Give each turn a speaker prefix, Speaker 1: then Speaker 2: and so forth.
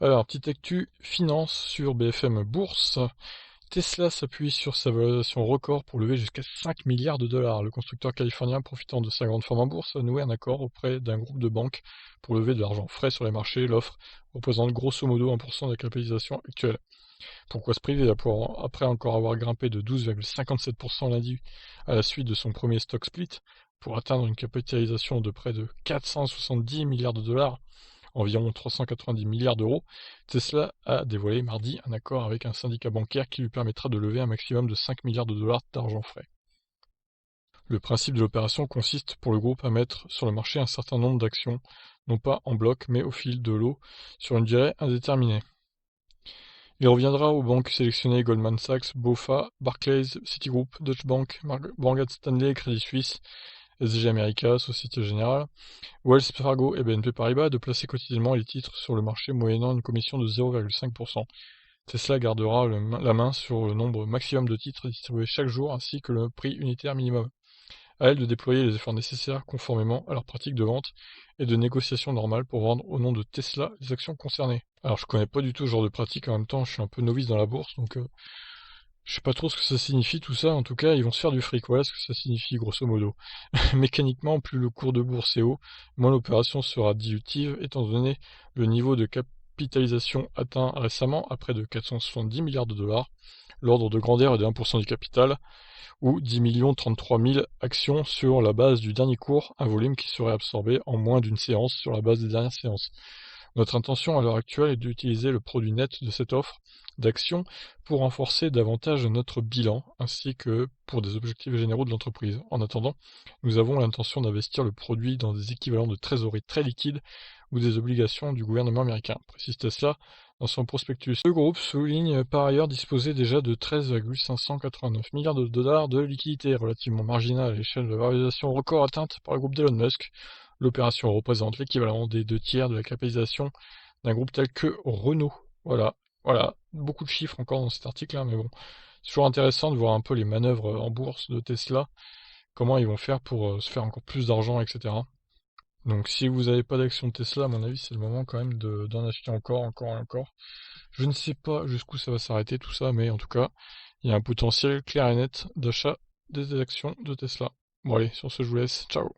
Speaker 1: Alors, petite actu finance sur BFM Bourse. Tesla s'appuie sur sa valorisation record pour lever jusqu'à 5 milliards de dollars. Le constructeur californien, profitant de sa grande forme en bourse, a noué un accord auprès d'un groupe de banques pour lever de l'argent frais sur les marchés. L'offre représente grosso modo 1% de la capitalisation actuelle. Pourquoi se priver après encore avoir grimpé de 12,57% lundi à la suite de son premier stock split pour atteindre une capitalisation de près de 470 milliards de dollars, environ 390 milliards d'euros, Tesla a dévoilé mardi un accord avec un syndicat bancaire qui lui permettra de lever un maximum de 5 milliards de dollars d'argent frais. Le principe de l'opération consiste pour le groupe à mettre sur le marché un certain nombre d'actions, non pas en bloc mais au fil de l'eau, sur une durée indéterminée. Il reviendra aux banques sélectionnées Goldman Sachs, BofA, Barclays, Citigroup, Deutsche Bank, Morgan Stanley, Credit Suisse, SG America, Société Générale, Wells Fargo et BNP Paribas de placer quotidiennement les titres sur le marché moyennant une commission de 0,5%. Tesla gardera la main sur le nombre maximum de titres distribués chaque jour ainsi que le prix unitaire minimum. À elle de déployer les efforts nécessaires conformément à leur pratique de vente et de négociation normale pour vendre au nom de Tesla les actions concernées. Alors je connais pas du tout ce genre de pratique, en même temps je suis un peu novice dans la bourse, donc je sais pas trop ce que ça signifie tout ça, en tout cas ils vont se faire du fric, voilà ce que ça signifie grosso modo. Mécaniquement, plus le cours de bourse est haut, moins l'opération sera dilutive, étant donné le niveau de capitalisation atteint récemment à près de 470 milliards de dollars, l'ordre de grandeur est de 1% du capital, ou 10 33 000 actions sur la base du dernier cours, un volume qui serait absorbé en moins d'une séance sur la base des dernières séances. Notre intention à l'heure actuelle est d'utiliser le produit net de cette offre d'actions pour renforcer davantage notre bilan, ainsi que pour des objectifs généraux de l'entreprise. En attendant, nous avons l'intention d'investir le produit dans des équivalents de trésorerie très liquides ou des obligations du gouvernement américain, précise Tesla dans son prospectus. Le groupe souligne par ailleurs disposer déjà de 13,589 milliards de dollars de liquidités, relativement marginales à l'échelle de la valorisation record atteinte par le groupe d'Elon Musk. L'opération représente l'équivalent des 2 tiers de la capitalisation d'un groupe tel que Renault. Voilà, voilà, beaucoup de chiffres encore dans cet article-là, mais bon, c'est toujours intéressant de voir un peu les manœuvres en bourse de Tesla, comment ils vont faire pour se faire encore plus d'argent, etc. Donc si vous n'avez pas d'action de Tesla, à mon avis, c'est le moment quand même d'en acheter encore et encore. Je ne sais pas jusqu'où ça va s'arrêter tout ça, mais en tout cas, il y a un potentiel clair et net d'achat des actions de Tesla. Bon allez, sur ce, je vous laisse. Ciao.